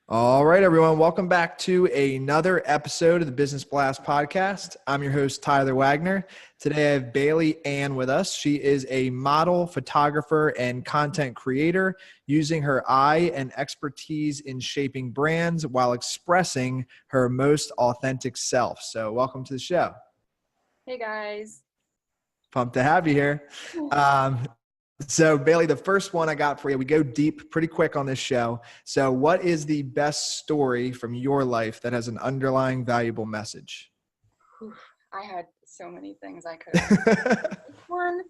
All right, everyone. Welcome back to another episode of the Business Blast podcast. I'm your host, Tyler Wagner. Today, I have Bailey Ann with us. She is a model, photographer, and content creator using her eye and expertise in shaping brands while expressing her most authentic self. So welcome to the show. Hey, guys. Pumped to have you here. So Bailey, the first one I got for you, we go deep pretty quick on this show. So what is the best story from your life that has an underlying valuable message? I had so many things I could have one,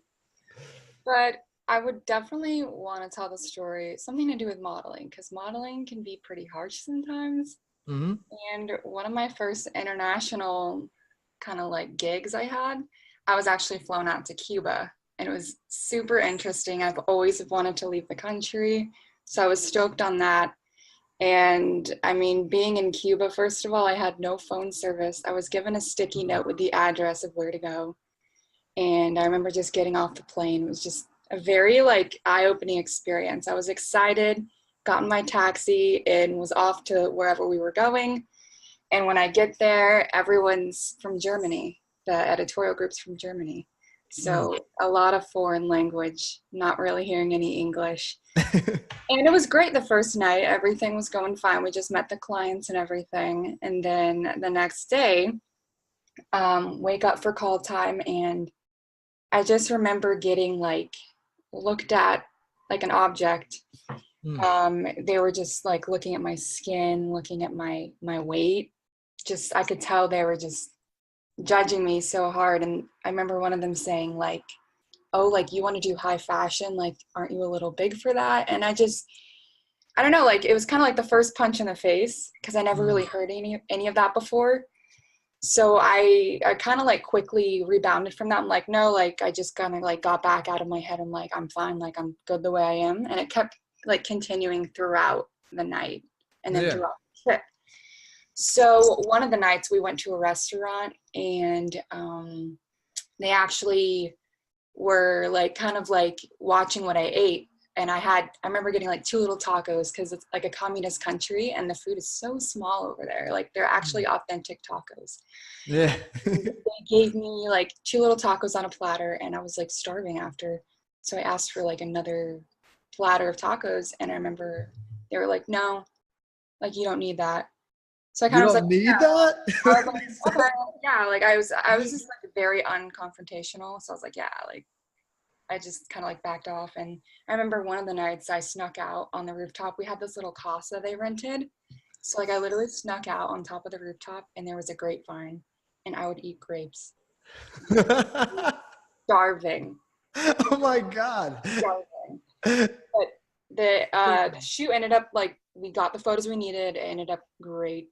but I would definitely want to tell the story, something to do with modeling, because modeling can be pretty harsh sometimes. Mm-hmm. And one of my first international kind of like gigs I was actually flown out to Cuba. And it was super interesting. I've always wanted to leave the country, so I was stoked on that. And I mean, being in Cuba, first of all, I had no phone service. I was given a sticky note with the address of where to go. And I remember just getting off the plane. It was just a very like eye-opening experience. I was excited, got in my taxi, and was off to wherever we were going. And when I get there, everyone's from Germany. The editorial group's from Germany. So a lot of foreign language, not really hearing any English. And it was great the first night. Everything was going fine. We just met the clients and everything. And then the next day, wake up for call time. And I just remember getting like looked at like an object. They were just like looking at my skin, looking at my weight. Just, I could tell they were just judging me so hard. And I remember one of them saying like, oh, like you want to do high fashion, like aren't you a little big for that? And I don't know, like it was kind of like the first punch in the face, because I never really heard any of that before. So I kind of like quickly rebounded from that. I'm like, no, like I just kind of like got back out of my head. I'm like, I'm fine, like I'm good the way I am. And it kept like continuing throughout the night and then throughout the trip. So one of the nights we went to a restaurant, and they actually were like kind of like watching what I ate. And I remember getting like 2 little tacos, because it's like a communist country and the food is so small over there. Like they're actually authentic tacos. Yeah. They gave me like 2 little tacos on a platter, and I was like starving after. So I asked for like another platter of tacos, and I remember they were like, no, like you don't need that. So I kind of was like, need that? I was like, okay, yeah, like I was just like very unconfrontational. So I was like, yeah, like I just kind of like backed off. And I remember one of the nights I snuck out on the rooftop. We had this little casa they rented. So like I literally snuck out on top of the rooftop, and there was a grapevine, and I would eat grapes. Starving. Oh my God. Starving. But the shoot ended up like, we got the photos we needed. It ended up great.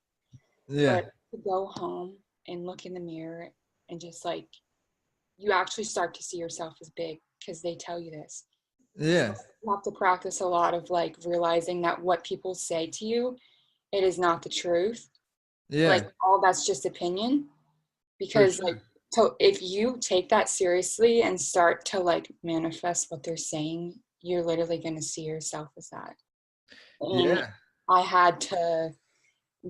Yeah. But to go home and look in the mirror and just like, you actually start to see yourself as big, because they tell you this. Yeah. So you have to practice a lot of like realizing that what people say to you, it is not the truth. Yeah. Like all that's just opinion. Because like, so if you take that seriously and start to like manifest what they're saying, you're literally going to see yourself as that. And I had to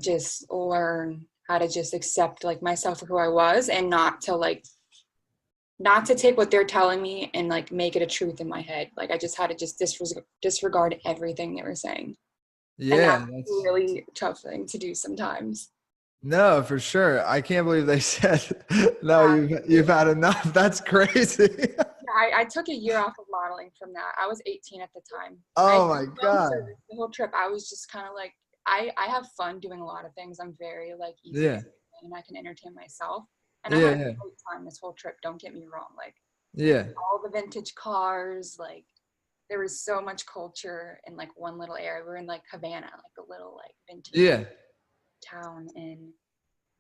just learn how to just accept like myself for who I was, and not to take what they're telling me and like make it a truth in my head. Like I just had to just disregard everything they were saying. Yeah. And that's a really tough thing to do sometimes. No, for sure. I can't believe they said, no, you've had enough. That's crazy. I took a year off of modeling from that. I was 18 at the time. Oh my God. The whole trip, I was just kind of like, I have fun doing a lot of things. I'm very like easy and I can entertain myself. And I had a great time this whole trip. Don't get me wrong. Like all the vintage cars, like there was so much culture in like one little area. We were in like Havana, like a little like vintage town, and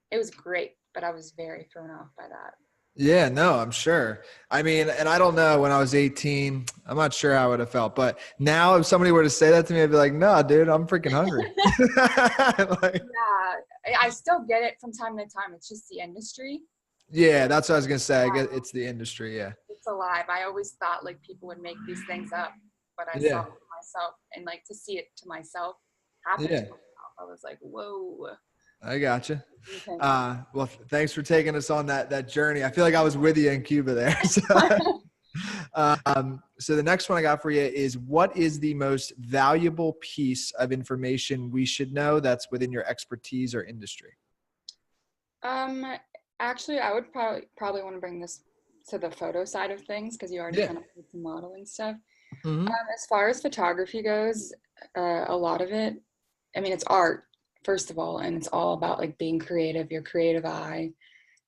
it was great, but I was very thrown off by that. Yeah, no, I'm sure. I mean, and I don't know, when I was 18, I'm not sure how I would have felt, but now if somebody were to say that to me, I'd be like, no, dude, I'm freaking hungry. Yeah, I still get it from time to time. It's just the industry. Yeah, that's what I was gonna say. I guess it's the industry. Yeah. It's alive. I always thought like people would make these things up, but I saw Yeah. it to myself, and like to see it to myself happen to Yeah. myself, I was like, whoa. I gotcha. Okay. Well, thanks for taking us on that journey. I feel like I was with you in Cuba there. So the next one I got for you is, what is the most valuable piece of information we should know that's within your expertise or industry? Um, Actually, I would probably want to bring this to the photo side of things because you already Yeah. kind of did some modeling stuff. Hmm. As far as photography goes, a lot of it, I mean, it's art, first of all, and it's all about like being creative, your creative eye.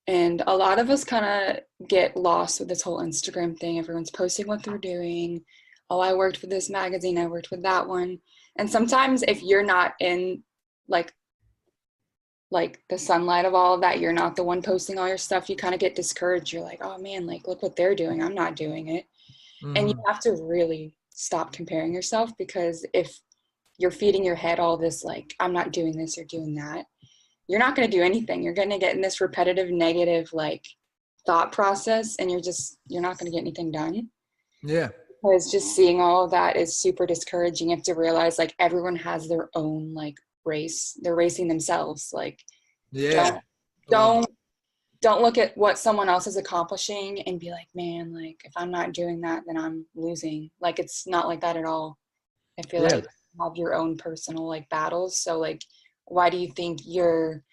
And a lot of us kind of get lost with this whole Instagram thing. Everyone's posting what they're doing. Oh, I worked for this magazine, I worked with that one. And sometimes if you're not in like the sunlight of all of that, you're not the one posting all your stuff, you kind of get discouraged. You're like, oh man, like look what they're doing, I'm not doing it. And you Hmm. have to really stop comparing yourself, because if you're feeding your head all this like, I'm not doing this or doing that, you're not going to do anything. You're going to get in this repetitive negative like thought process, and you're not going to get anything done, Yeah. because just seeing all of that is super discouraging. You have to realize like everyone has their own like race. They're racing themselves. Like Yeah. don't I love that. don't don't look at what someone else is accomplishing and be like, man, like if I'm not doing that, then I'm losing. Like it's not like that at all. I feel Yeah. like you have your own personal like battles. So like why do you think your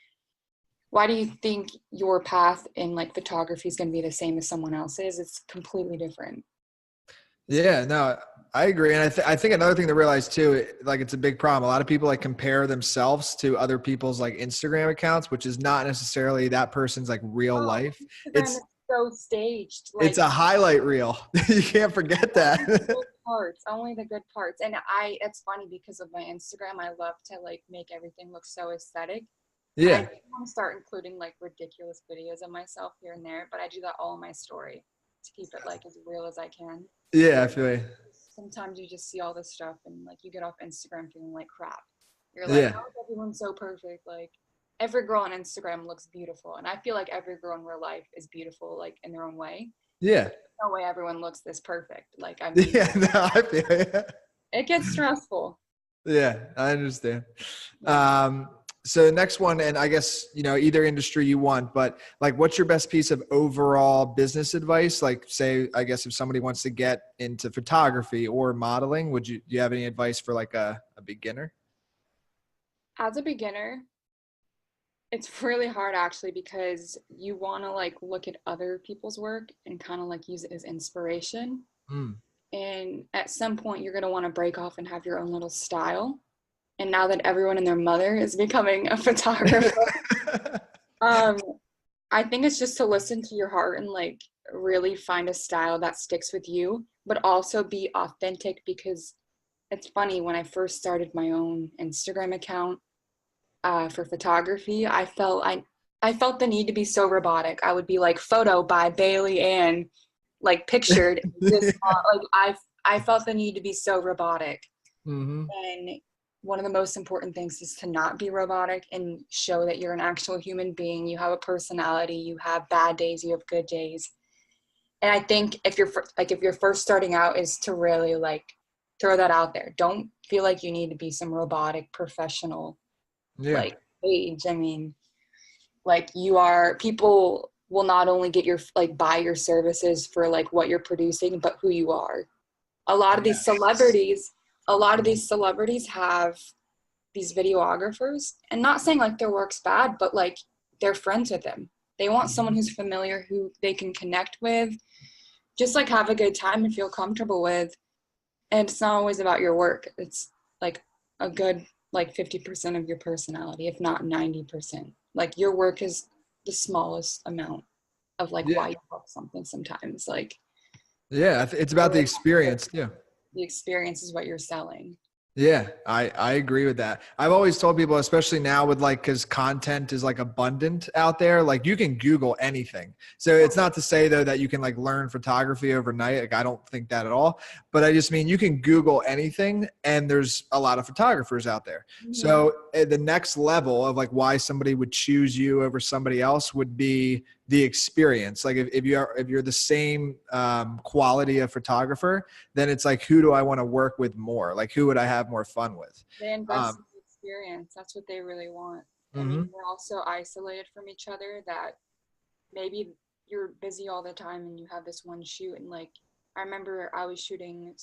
why do you think your path in like photography is going to be the same as someone else's? It's completely different. Yeah, no, I agree. And I think another thing to realize too, like it's a big problem. A lot of people like compare themselves to other people's like Instagram accounts, which is not necessarily that person's like real Oh, life. Instagram It's is so staged. it's Like a highlight reel. You can't forget only the that. good parts, only the good parts. And it's funny because of my Instagram, I love to like make everything look so aesthetic. And I Yeah. do want to start including like ridiculous videos of myself here and there, but I do that all in my story to keep it like as real as I can. Yeah, I feel you. Sometimes you just see all this stuff and like you get off Instagram feeling like crap. You're like, Yeah. how is everyone so perfect? Like every girl on Instagram looks beautiful. And I feel like every girl in real life is beautiful, like in their own way. Yeah. No way everyone looks this perfect. Like, I mean, Yeah. No, I feel you. it gets stressful. Yeah, I understand. Yeah. Um, so the next one, and I guess, either industry you want, but like, what's your best piece of overall business advice? Like say, I guess if somebody wants to get into photography or modeling, do you have any advice for like a beginner? As a beginner, it's really hard actually because you want to like look at other people's work and kind of like use it as inspiration. Mm. And at some point, you're going to want to break off and have your own little style. And now that everyone and their mother is becoming a photographer, um, I think it's just to listen to your heart and like really find a style that sticks with you, but also be authentic, because it's funny, when I first started my own Instagram account for photography, I felt the need to be so robotic. I would be like photo by Bailey Ann, like pictured this like I felt the need to be so robotic. Hmm. And one of the most important things is to not be robotic and show that you're an actual human being. You have a personality, you have bad days, you have good days. And I think if you're first starting out, is to really like throw that out there. Don't feel like you need to be some robotic professional Yeah. like page. I mean, like people will not only get your like buy your services for like what you're producing, but who you are. A lot of Yeah. these celebrities, a lot of these celebrities have these videographers, and not saying like their work's bad, but like they're friends with them. They want someone who's familiar, who they can connect with, just like have a good time and feel comfortable with. And it's not always about your work. It's like a good like 50% of your personality, if not 90%. Like your work is the smallest amount of like Yeah. why you love something sometimes. Like Yeah. It's about the experience. Yeah. the experience is what you're selling. Yeah, I agree with that. I've always told people, especially now with like, cause content is like abundant out there, like you can Google anything. So it's not to say though that you can like learn photography overnight. Like I don't think that at all, but I just mean you can Google anything and there's a lot of photographers out there. Mhm. So the next level of like why somebody would choose you over somebody else would be the experience. Like if you're the same quality of photographer, then it's like, who do I want to work with more? Like, who would I have more fun with? They invest Um, in the experience. That's what they really want. I mean, mhm. we're all so isolated from each other that maybe you're busy all the time and you have this one shoot. And like, I remember I was shooting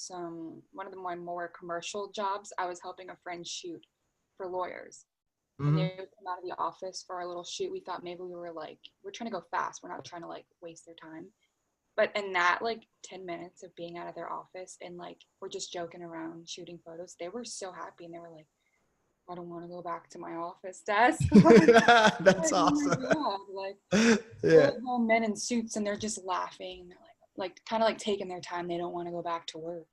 one of my more commercial jobs. I was helping a friend shoot for lawyers, and Mhm. they would come out of the office for our little shoot. We thought maybe we're trying to go fast. We're not trying to like waste their time. But in that like 10 minutes of being out of their office and like we're just joking around shooting photos, they were so happy and they were like, I don't want to go back to my office desk. That's Like, oh my awesome. God. Like they're Yeah. like all men in suits and they're just laughing. They're like kind of like taking their time. They don't want to go back to work.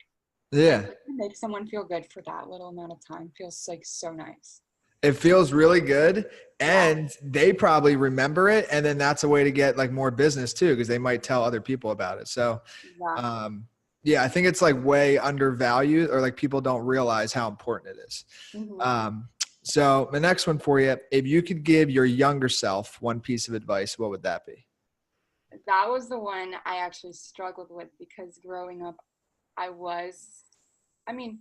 And like Yeah. to make someone feel good for that little amount of time feels like so nice. It feels really good. Yeah. And they probably remember it. And then that's a way to get like more business too, because they might tell other people about it. So, Exactly. um, yeah, I think it's like way undervalued or like people don't realize how important it is. Hmm. Um, so the next one for you, if you could give your younger self one piece of advice, what would that be? That was the one I actually struggled with because growing up, I was, I mean,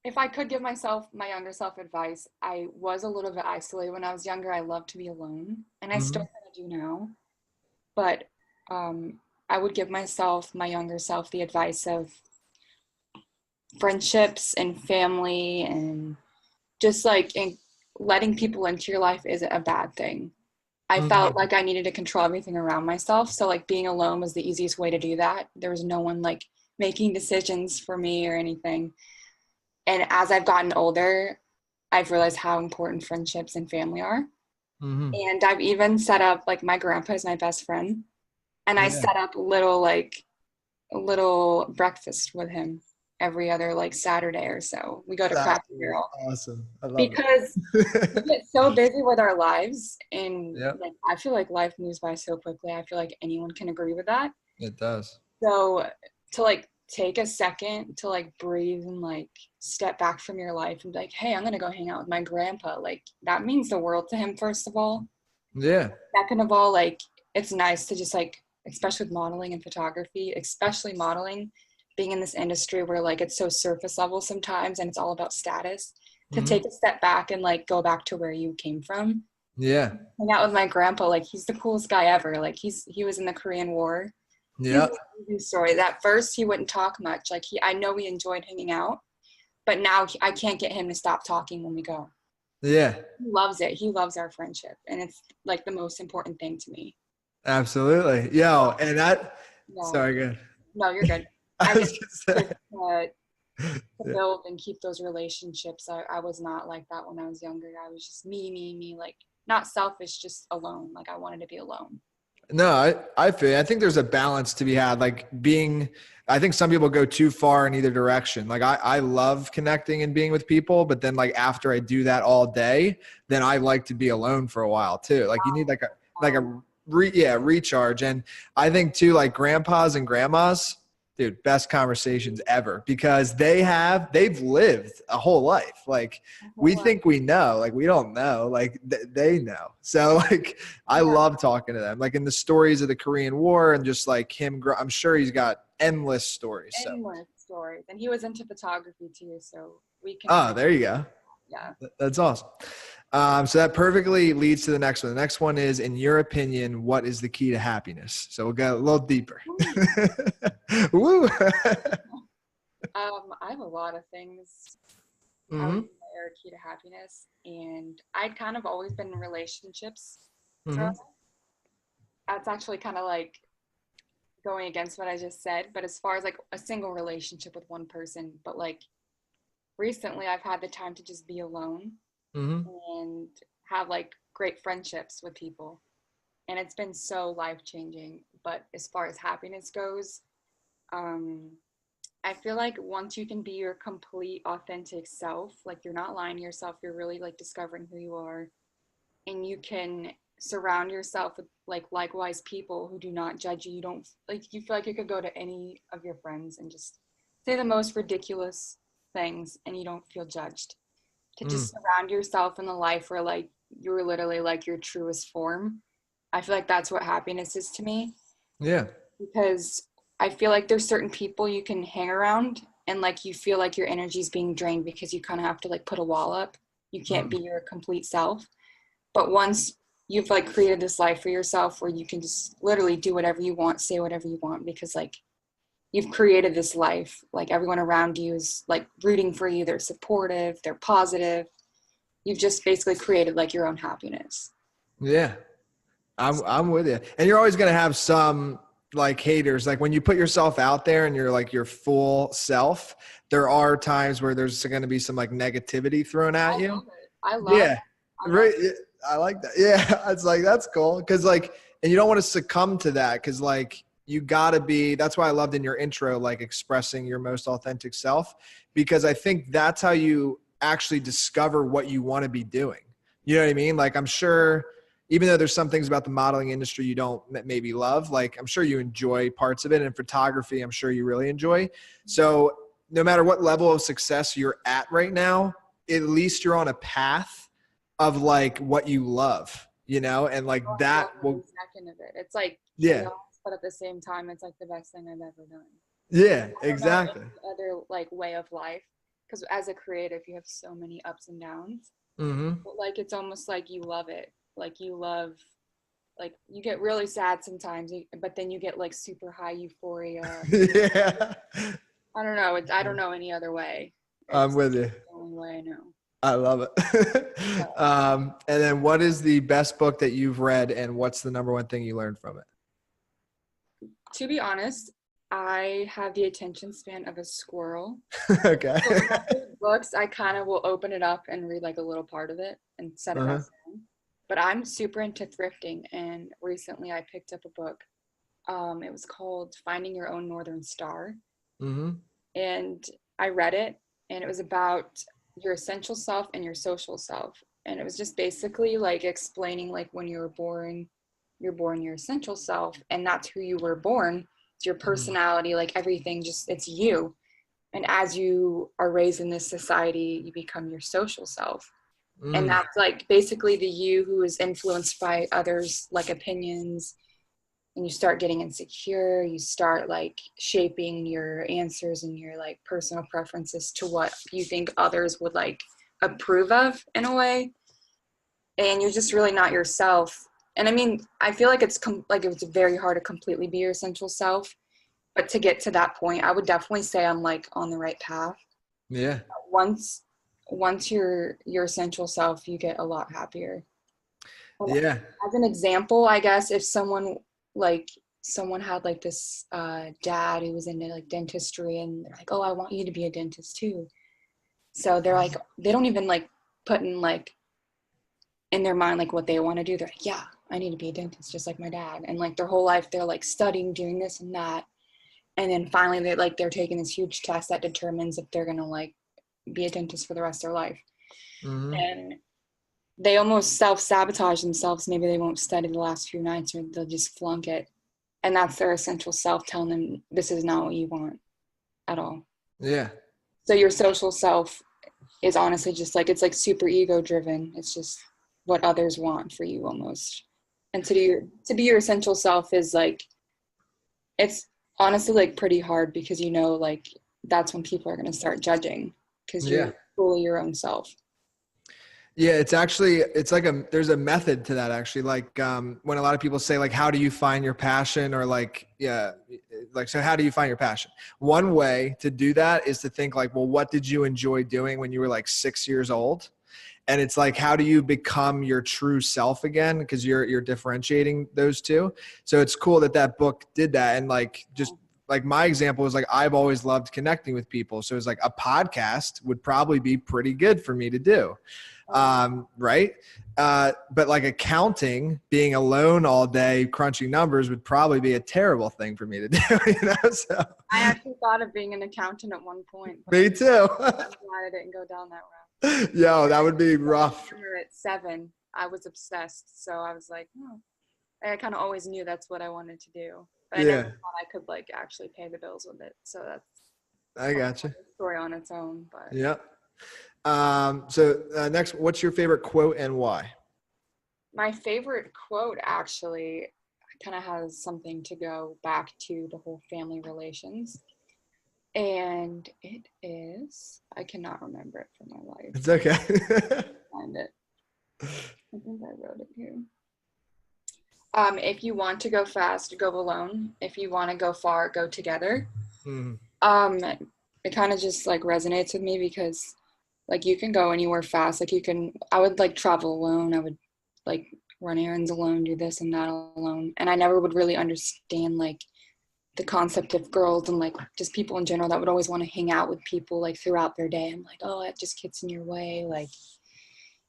if I could give my younger self advice, I was a little bit isolated when I was younger. I love to be alone, and I still Mhm. kind of do now. But um, I would give my younger self, the advice of friendships and family, and just like letting people into your life isn't a bad thing. I felt Mhm. like I needed to control everything around myself, so like being alone was the easiest way to do that. There was no one like making decisions for me or anything. And as I've gotten older, I've realized how important friendships and family are. Mhm. And I've even set up like my grandpa is my best friend, and I Yeah. set up a little breakfast with him every other like Saturday or so. We go to That Cracker is Barrel awesome. I love because we that. get so busy with our lives, and Yep, like I feel like life moves by so quickly. I feel like anyone can agree with that. it does. So to like take a second to like breathe and like step back from your life and be like, hey, I'm gonna go hang out with my grandpa. Like that means the world to him, first of all. Yeah. Second of all, like it's nice to just like, especially with modeling and photography, especially modeling, being in this industry where like it's so surface level sometimes and it's all about status, to Mhm. take a step back and like go back to where you came from. Yeah. Hang out with my grandpa, like he's the coolest guy ever. Like he was in the Korean War. He's Yeah. a crazy story. At first, he wouldn't talk much. Like I know we enjoyed hanging out, but now I can't get him to stop talking when we go. Yeah. He loves it. He loves our friendship, and it's like the most important thing to me. Absolutely. Yo, and that, Yeah. sorry, good. No, you're good. I I was just gonna just say. to Yeah. build and keep those relationships. I was not like that when I was younger. I was just me, like not selfish, just alone. Like I wanted to be alone. No, I feel I think there's a balance to be had. Like being I think some people go too far in either direction. Like I love connecting and being with people, but then like after I do that all day, then I like to be alone for a while too. Like you need like Um, a recharge. And I think too, like grandpas and grandmas, dude, best conversations ever because they've lived a whole life. Like my we whole life. think we know, like we don't know, like they know. So like I Yeah, love talking to them, like in the stories of the Korean War and just like him. I'm sure he's got endless stories. So, endless stories. And he was into photography too, so we can oh, relate. there you go. Yeah. That's awesome. So that perfectly leads to the next one. The next one is, in your opinion, what is the key to happiness? So we'll go a little deeper. Woo. I have a lot of things I would Hmm. say are key to happiness, and I'd kind of always been in relationships growing Hmm. up. That's actually kind of like going against what I just said, but as far as like a single relationship with one person, but like recently I've had the time to just be alone Hmm. and have like great friendships with people. And it's been so life changing. But as far as happiness goes, um, I feel like once you can be your complete authentic self, like you're not lying to yourself, you're really like discovering who you are, and you can surround yourself with like likewise people who do not judge you. You don't like, you feel like you could go to any of your friends and just say the most ridiculous things and you don't feel judged. To Mm, just surround yourself in a life where like you're literally like your truest form. I feel like that's what happiness is to me, yeah. because I feel like there's certain people you can hang around and like you feel like your energy is being drained because you kind of have to like put a wall up. You can't Mm, be your complete self. But once you've like created this life for yourself where you can just literally do whatever you want, say whatever you want, because like you've created this life, like everyone around you is like rooting for you, they're supportive, they're positive. You've just basically created like your own happiness. yeah. I'm with you. And you're always going to have some like haters. Like when you put yourself out there and you're like your full self, there are times where there's going to be some like negativity thrown at I you. love it. I love Yeah. I love Right. Yeah, I like that. Yeah. It's like, that's cool. Cause like, and you don't want to succumb to that. Cause like you gotta be, that's why I loved in your intro, like expressing your most authentic self, because I think that's how you actually discover what you want to be doing. You know what I mean? Like I'm sure, even though there's some things about the modeling industry you don't maybe love, like I'm sure you enjoy parts of it, and photography, I'm sure you really enjoy. So no matter what level of success you're at right now, at least you're on a path of like what you love, and like I love that every will, second of it. It's like yeah, chaos, but at the same time it's like the best thing I've ever done. yeah, I don't know exactly. any other like way of life, because as a creative you have so many ups and downs, Hmm. but like it's almost like you love it, like you love, like you get really sad sometimes, but then you get like super high euphoria. Yeah, I don't know, I don't know any other way. I'm It's with you. the only way I know. I love it. But And then what is the best book that you've read, and what's the number one thing you learned from to be honest, I have the attention span of a squirrel. it? Okay. So when I read books, I kind of will open it up and read like a little part of it and set it Uh-huh. aside. But I'm super into thrifting, and recently I picked up a book. It was called Finding Your Own Northern Star, Mm-hmm. and I read it, and it was about your essential self and your social self, and it was just basically like explaining like when you were born, you're born your essential self, and that's who you were born. It's your personality, like everything, just it's you. And as you are raised in this society, you become your social self. And Mm. that's like basically the you who is influenced by others, like opinions, and you start getting insecure. You start like shaping your answers and your like personal preferences to what you think others would like approve of in a way. And you're just really not yourself. And I mean, I feel like like it's very hard to completely be your essential self. But to get to that point, I would definitely say I'm like on the right path. Yeah. Once once you're your essential self, you get a lot happier. And Yeah. as an example, I guess if like someone had like this dad who was into like dentistry, and they're like, oh, I want you to be a dentist too. So they're like, they don't even like put in like in their mind like what they want to do. They're like, yeah, I need to be a dentist just like my dad. And like their whole life they're like studying, doing this and that. And then finally they're taking this huge test that determines if they're gonna like be a dentist for the rest of their life. Mm-hmm. And they almost self-sabotage themselves. Maybe they won't study the last few nights, or they'll just flunk it. And that's their essential self telling them this is not what you want at all. Yeah. So your social self is honestly just like, it's like super ego driven. It's just what others want for you almost. And to be your essential self is like, it's honestly like pretty hard, because like that's when people are going to start judging, because Yeah. you're fully your own self. Yeah, it's like there's a method to that actually. Like when a lot of people say like, how do you find your passion? Or like, yeah, like, so how do you find your passion? One way to do that is to think like, well, what did you enjoy doing when you were like 6 years old? And it's like, how do you become your true self again? Because you're differentiating those two. So it's cool that book did that. And like, just like my example is like, I've always loved connecting with people. So it's like a podcast would probably be pretty good for me to do. Right. But like accounting, being alone all day, crunching numbers would probably be a terrible thing for me to do. So I actually thought of being an accountant at one point. Me too. I'm glad I didn't go down that route. Yo, that would be rough. At 7, I was obsessed. So I was like, oh. I kind of always knew that's what I wanted to do. But I never thought I could like actually pay the bills with it. So that's I got you. A story on its own. But Yep. So next, what's your favorite quote and why? My favorite quote actually kind of has something to go back to the whole family relations. And it is, I cannot remember it for my life. It's okay. Find it. I think I wrote it here. If you want to go fast, go alone. If you want to go far, go together. It kind of just like resonates with me because like you can go anywhere fast. Like I would like travel alone. I would like run errands alone, do this and that alone. And I never would really understand like the concept of girls and like just people in general that would always want to hang out with people like throughout their day. I'm like, oh, that just gets in your way. Like,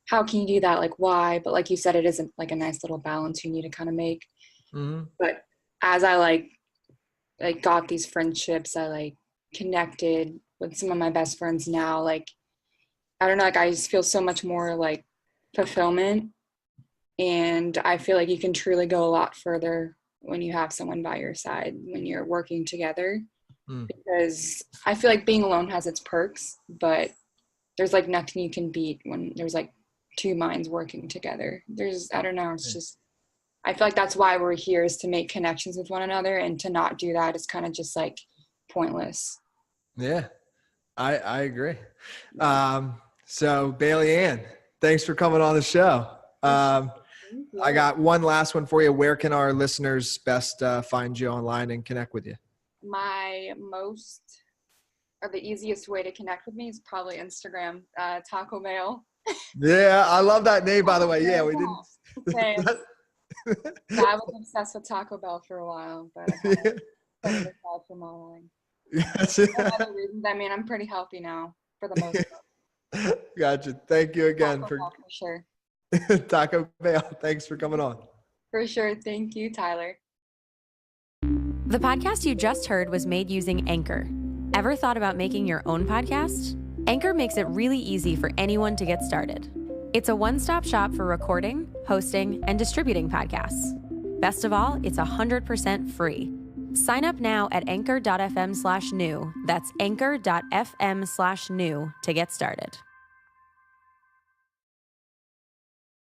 how can you do that? Like, why? But like you said, it isn't like a nice little balance you need to kind of make. But as I like got these friendships, I like connected with some of my best friends now. Like, I don't know, like I just feel so much more like fulfillment. And I feel like you can truly go a lot further when you have someone by your side, when you're working together. Because I feel like being alone has its perks, but there's like nothing you can beat when there's like 2 minds working together. I don't know, it's just, I feel like that's why we're here, is to make connections with one another, and to not do that is kind of just like pointless. Yeah, I agree. So Bailey Ann, thanks for coming on the show. I got one last one for you. Where can our listeners best find you online and connect with you? The easiest way to connect with me is probably Instagram, Taco Bell. Yeah, I love that name, by the way. Yeah, we didn't. Same. I was obsessed with Taco Bell for a while, but I set it aside for modeling. Yes. For other reasons, I mean, I'm pretty healthy now for the most part. Gotcha. Thank you again for sure. Taco Bell. Thanks for coming on. For sure. Thank you, Tyler. The podcast you just heard was made using Anchor. Ever thought about making your own podcast? Anchor makes it really easy for anyone to get started. It's a one-stop shop for recording, hosting, and distributing podcasts. Best of all, it's 100% free. Sign up now at anchor.fm/new. That's anchor.fm/new to get started.